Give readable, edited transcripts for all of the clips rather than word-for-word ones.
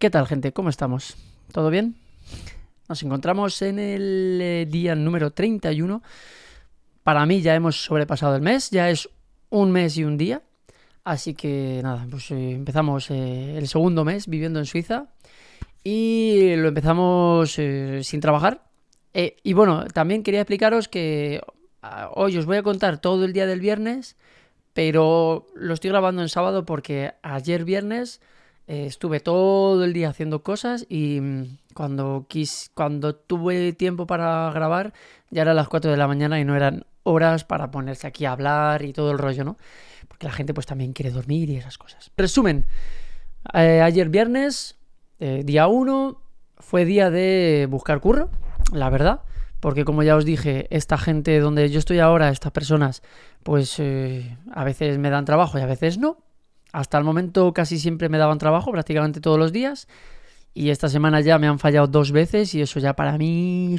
¿Qué tal, gente? ¿Cómo estamos? ¿Todo bien? Nos encontramos en el día número 31. Para mí ya hemos sobrepasado el mes, ya es un mes y un día. Así que nada, pues empezamos el segundo mes viviendo en Suiza y lo empezamos sin trabajar. Y bueno, también quería explicaros que hoy os voy a contar todo el día del viernes, pero lo estoy grabando en sábado porque ayer viernes estuve todo el día haciendo cosas y cuando tuve tiempo para grabar ya eran las 4 de la mañana y no eran horas para ponerse aquí a hablar y todo el rollo, ¿no? Porque la gente pues también quiere dormir y esas cosas. Resumen, ayer viernes, día 1, fue día de buscar curro, la verdad. Porque como ya os dije, esta gente donde yo estoy ahora, estas personas, pues a veces me dan trabajo y a veces no. Hasta el momento casi siempre me daban trabajo, prácticamente todos los días. Y esta semana ya me han fallado 2 veces y eso ya para mí,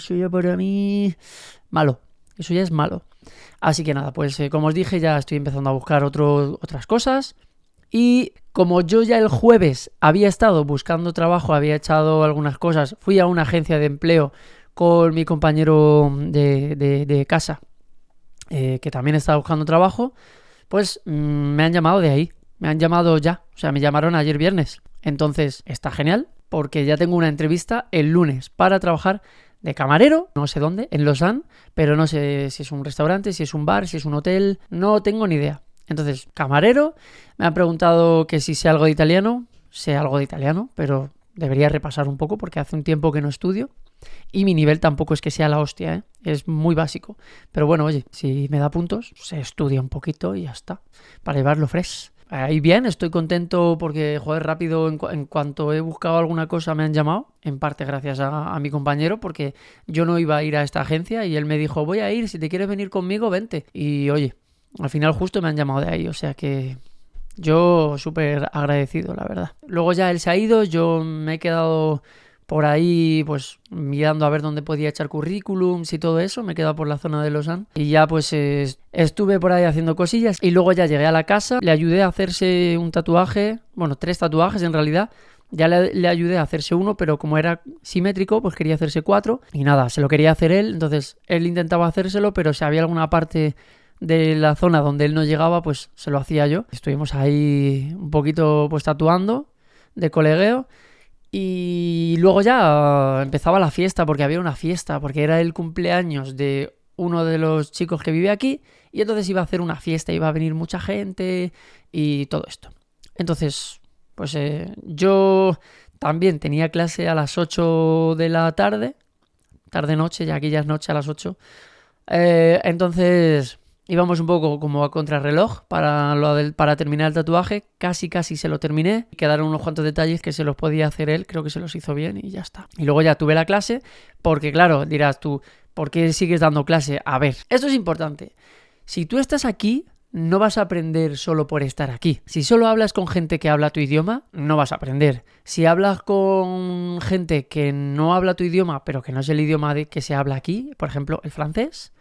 malo. Eso ya es malo. Así que nada, pues como os dije, ya estoy empezando a buscar otras cosas. Y como yo ya el jueves había estado buscando trabajo, había echado algunas cosas, fui a una agencia de empleo con mi compañero de casa, que también estaba buscando trabajo, pues me han llamado de ahí. Me han llamado ya, o sea, me llamaron ayer viernes. Entonces, está genial, porque ya tengo una entrevista el lunes para trabajar de camarero, no sé dónde, en Lausanne, pero no sé si es un restaurante, si es un bar, si es un hotel, no tengo ni idea. Entonces, camarero, me han preguntado que si sé algo de italiano, sé algo de italiano, pero debería repasar un poco porque hace un tiempo que no estudio. Y mi nivel tampoco es que sea la hostia, ¿eh? Es muy básico. Pero bueno, oye, si me da puntos, se estudia un poquito y ya está, para llevarlo fresh. Ahí bien, estoy contento porque, joder, rápido, en cuanto he buscado alguna cosa me han llamado, en parte gracias a mi compañero, porque yo no iba a ir a esta agencia y él me dijo, voy a ir, si te quieres venir conmigo, vente. Y oye, al final justo me han llamado de ahí, o sea que yo súper agradecido, la verdad. Luego ya él se ha ido, yo me he quedado por ahí pues mirando a ver dónde podía echar currículums y todo eso, me he quedado por la zona de Lausanne y ya pues estuve por ahí haciendo cosillas y luego ya llegué a la casa, le ayudé a hacerse un tatuaje, bueno, 3 tatuajes en realidad. Ya le ayudé a hacerse uno, pero como era simétrico, pues quería hacerse 4 y nada, se lo quería hacer él, entonces él intentaba hacérselo, pero si había alguna parte de la zona donde él no llegaba, pues se lo hacía yo. Estuvimos ahí un poquito pues tatuando de colegueo. Y luego ya empezaba la fiesta, porque había una fiesta, porque era el cumpleaños de uno de los chicos que vive aquí, y entonces iba a hacer una fiesta, iba a venir mucha gente y todo esto. Entonces, pues yo también tenía clase a las 8 de la tarde, tarde-noche, ya aquí ya es noche a las 8. Entonces íbamos un poco como a contrarreloj para terminar el tatuaje. Casi se lo terminé. Quedaron unos cuantos detalles que se los podía hacer él. Creo que se los hizo bien y ya está. Y luego ya tuve la clase porque, claro, dirás tú, ¿por qué sigues dando clase? A ver, esto es importante. Si tú estás aquí, no vas a aprender solo por estar aquí. Si solo hablas con gente que habla tu idioma, no vas a aprender. Si hablas con gente que no habla tu idioma, pero que no es el idioma que se habla aquí, por ejemplo, el francés,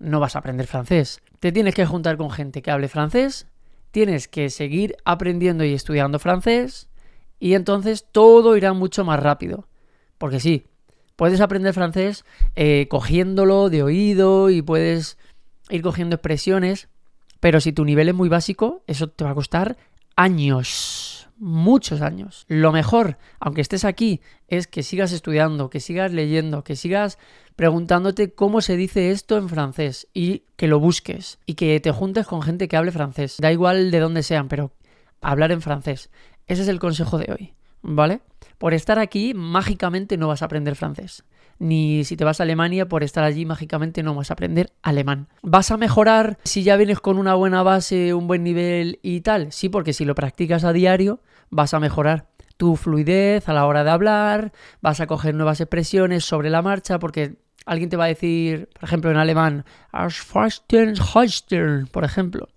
no vas a aprender francés. Te tienes que juntar con gente que hable francés, tienes que seguir aprendiendo y estudiando francés y entonces todo irá mucho más rápido. Porque sí, puedes aprender francés cogiéndolo de oído y puedes ir cogiendo expresiones, pero si tu nivel es muy básico, eso te va a costar años, muchos años. Lo mejor, aunque estés aquí, es que sigas estudiando, que sigas leyendo, que sigas preguntándote cómo se dice esto en francés y que lo busques y que te juntes con gente que hable francés. Da igual de dónde sean, pero hablar en francés. Ese es el consejo de hoy, ¿vale? Por estar aquí, mágicamente no vas a aprender francés. Ni si te vas a Alemania, por estar allí, mágicamente no vas a aprender alemán. ¿Vas a mejorar si ya vienes con una buena base, un buen nivel y tal? Sí, porque si lo practicas a diario, vas a mejorar tu fluidez a la hora de hablar, vas a coger nuevas expresiones sobre la marcha, porque alguien te va a decir, por ejemplo, en alemán, por ejemplo,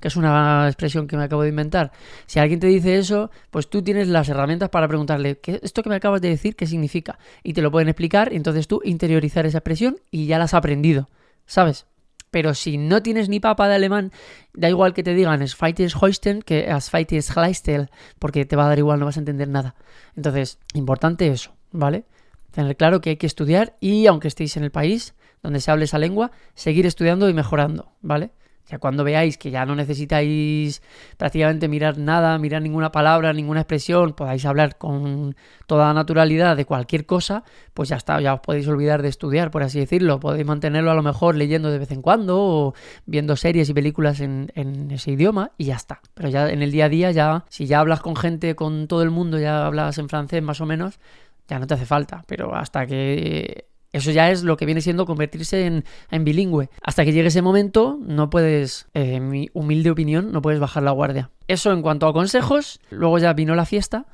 que es una expresión que me acabo de inventar. Si alguien te dice eso, pues tú tienes las herramientas para preguntarle, ¿esto que me acabas de decir qué significa? Y te lo pueden explicar, y entonces tú interiorizar esa expresión y ya la has aprendido, ¿sabes? Pero si no tienes ni papa de alemán, da igual que te digan es Zweites Holstein que as Zweites Gleistel, porque te va a dar igual, no vas a entender nada. Entonces, importante eso, ¿vale? Tener claro que hay que estudiar y, aunque estéis en el país donde se hable esa lengua, seguir estudiando y mejorando, ¿vale? Ya cuando veáis que ya no necesitáis prácticamente mirar nada, mirar ninguna palabra, ninguna expresión, podáis hablar con toda naturalidad de cualquier cosa, pues ya está, ya os podéis olvidar de estudiar, por así decirlo. Podéis mantenerlo a lo mejor leyendo de vez en cuando o viendo series y películas en ese idioma y ya está. Pero ya en el día a día, ya si ya hablas con gente, con todo el mundo, ya hablas en francés más o menos, ya no te hace falta. Pero hasta que... Eso ya es lo que viene siendo convertirse en bilingüe. Hasta que llegue ese momento, no puedes, en mi humilde opinión, no puedes bajar la guardia. Eso en cuanto a consejos. Luego ya vino la fiesta.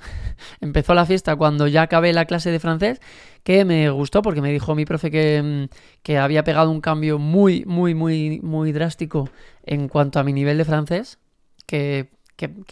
Empezó la fiesta cuando ya acabé la clase de francés, que me gustó porque me dijo mi profe que había pegado un cambio muy, muy, muy, muy drástico en cuanto a mi nivel de francés, que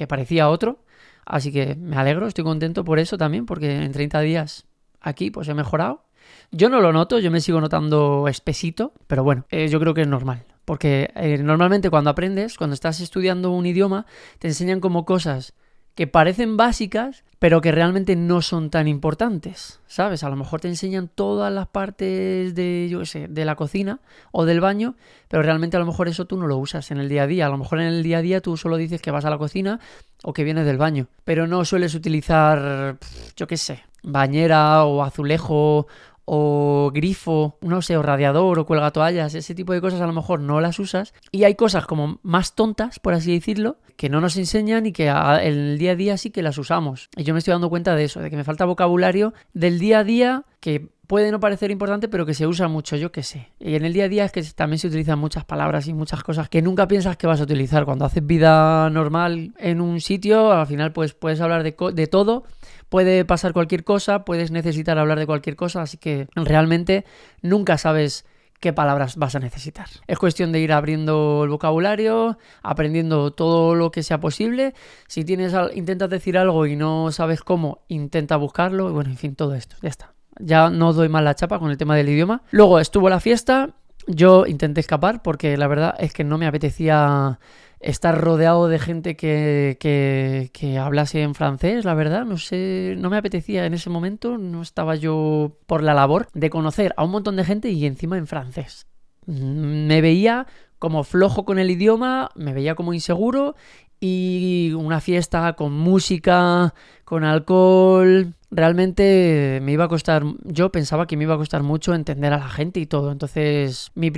parecía otro. Así que me alegro, estoy contento por eso también, porque en 30 días aquí pues he mejorado. Yo no lo noto, yo me sigo notando espesito, pero bueno, yo creo que es normal. Porque normalmente cuando aprendes, cuando estás estudiando un idioma, te enseñan como cosas que parecen básicas, pero que realmente no son tan importantes, ¿sabes? A lo mejor te enseñan todas las partes de, yo qué sé, de la cocina o del baño, pero realmente a lo mejor eso tú no lo usas en el día a día. A lo mejor en el día a día tú solo dices que vas a la cocina o que vienes del baño, pero no sueles utilizar, yo qué sé, bañera o azulejo o grifo, no sé, o radiador o cuelgatoallas, ese tipo de cosas a lo mejor no las usas. Y hay cosas como más tontas, por así decirlo, que no nos enseñan y que en el día a día sí que las usamos. Y yo me estoy dando cuenta de eso, de que me falta vocabulario del día a día que puede no parecer importante, pero que se usa mucho, yo qué sé. Y en el día a día es que también se utilizan muchas palabras y muchas cosas que nunca piensas que vas a utilizar. Cuando haces vida normal en un sitio, al final pues puedes hablar de todo. Puede pasar cualquier cosa, puedes necesitar hablar de cualquier cosa, así que realmente nunca sabes qué palabras vas a necesitar. Es cuestión de ir abriendo el vocabulario, aprendiendo todo lo que sea posible. Si intentas decir algo y no sabes cómo, intenta buscarlo. Y bueno, en fin, todo esto, ya está. Ya no doy más la chapa con el tema del idioma. Luego estuvo la fiesta, yo intenté escapar porque la verdad es que no me apetecía estar rodeado de gente que hablase en francés, la verdad, no sé, no me apetecía en ese momento, no estaba yo por la labor de conocer a un montón de gente y encima en francés. Me veía como flojo con el idioma, me veía como inseguro y una fiesta con música, con alcohol, realmente me iba a costar, yo pensaba que me iba a costar mucho entender a la gente y todo, entonces mi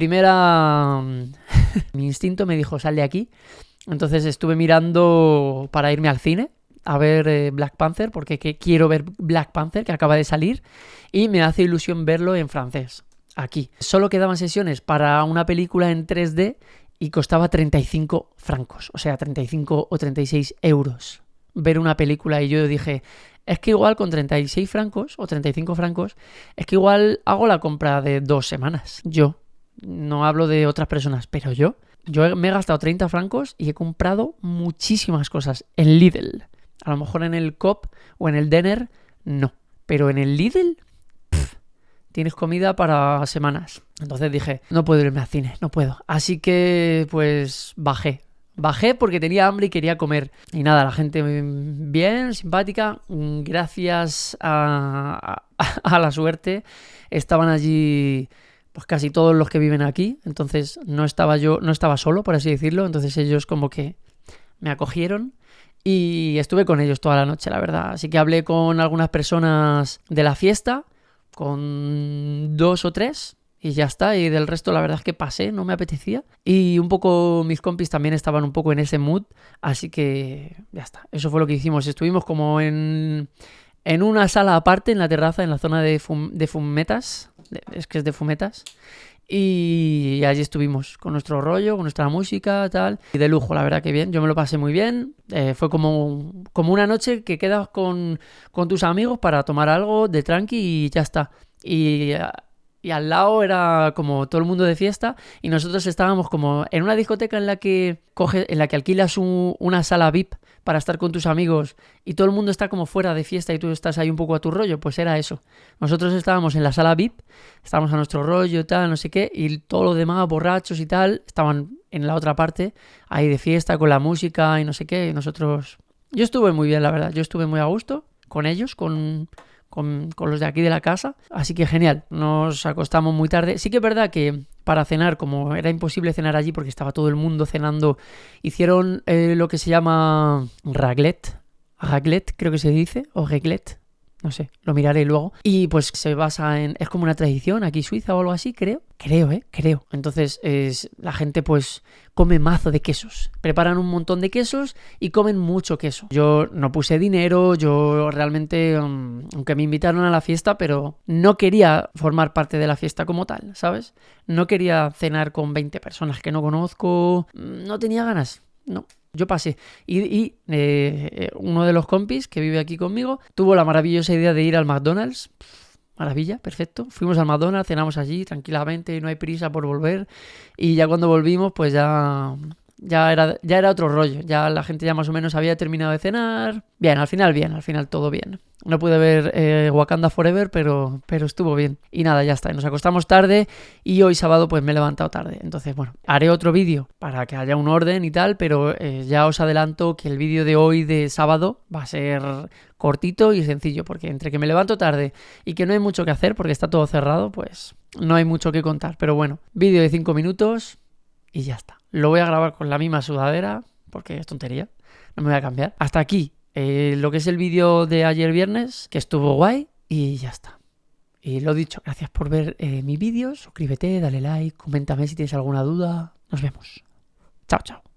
instinto me dijo sal de aquí, entonces estuve mirando para irme al cine a ver Black Panther, porque quiero ver Black Panther que acaba de salir y me hace ilusión verlo en francés, aquí. Solo quedaban sesiones para una película en 3D y costaba 35 francos, o sea 35 o 36 euros ver una película y yo dije, es que igual con 36 francos o 35 francos, es que igual hago la compra de 2 semanas. Yo, no hablo de otras personas, pero yo me he gastado 30 francos y he comprado muchísimas cosas en Lidl. A lo mejor en el Coop o en el Denner, no. Pero en el Lidl, tienes comida para semanas. Entonces dije, no puedo irme al cine, no puedo. Así que, pues, bajé porque tenía hambre y quería comer. Y nada, la gente bien, simpática. Gracias a la suerte estaban allí pues casi todos los que viven aquí. Entonces no estaba solo, por así decirlo. Entonces ellos como que me acogieron y estuve con ellos toda la noche, la verdad. Así que hablé con algunas personas de la fiesta, con 2 o 3. Y ya está, y del resto la verdad es que pasé, no me apetecía. Y un poco mis compis también estaban un poco en ese mood, así que ya está. Eso fue lo que hicimos. Estuvimos como en una sala aparte, en la terraza, en la zona de fumetas. Es que es de fumetas. Y allí estuvimos con nuestro rollo, con nuestra música, tal. Y de lujo, la verdad que bien. Yo me lo pasé muy bien. Fue como una noche que quedas con tus amigos para tomar algo de tranqui y ya está. Y y al lado era como todo el mundo de fiesta y nosotros estábamos como en una discoteca en la que alquilas una sala VIP para estar con tus amigos y todo el mundo está como fuera de fiesta y tú estás ahí un poco a tu rollo, pues era eso. Nosotros estábamos en la sala VIP, estábamos a nuestro rollo y tal, no sé qué, y todos los demás borrachos y tal estaban en la otra parte, ahí de fiesta con la música y no sé qué, y nosotros... Yo estuve muy bien, la verdad, yo estuve muy a gusto con ellos, con los de aquí de la casa, así que genial, nos acostamos muy tarde. Sí que es verdad que para cenar, como era imposible cenar allí porque estaba todo el mundo cenando, hicieron lo que se llama raclette creo que se dice, o raclette, no sé, lo miraré luego. Y pues se basa en... Es como una tradición aquí Suiza o algo así, creo. Creo. Entonces la gente pues come mazo de quesos. Preparan un montón de quesos y comen mucho queso. Yo no puse dinero, yo realmente... aunque me invitaron a la fiesta, pero no quería formar parte de la fiesta como tal, ¿sabes? No quería cenar con 20 personas que no conozco. No tenía ganas, no. Yo pasé y uno de los compis que vive aquí conmigo tuvo la maravillosa idea de ir al McDonald's. Maravilla, perfecto. Fuimos al McDonald's, cenamos allí tranquilamente, no hay prisa por volver. Y ya cuando volvimos, pues ya era otro rollo. Ya la gente ya más o menos había terminado de cenar. Bien, al final todo bien. No pude ver Wakanda Forever, pero estuvo bien. Y nada, ya está. Nos acostamos tarde y hoy sábado pues me he levantado tarde. Entonces, bueno, haré otro vídeo para que haya un orden y tal, pero ya os adelanto que el vídeo de hoy de sábado va a ser cortito y sencillo, porque entre que me levanto tarde y que no hay mucho que hacer porque está todo cerrado, pues no hay mucho que contar. Pero bueno, vídeo de 5 minutos y ya está. Lo voy a grabar con la misma sudadera, porque es tontería, no me voy a cambiar. Hasta aquí lo que es el vídeo de ayer viernes, que estuvo guay, y ya está. Y lo dicho, gracias por ver mi vídeo, suscríbete, dale like, coméntame si tienes alguna duda. Nos vemos. Chao, chao.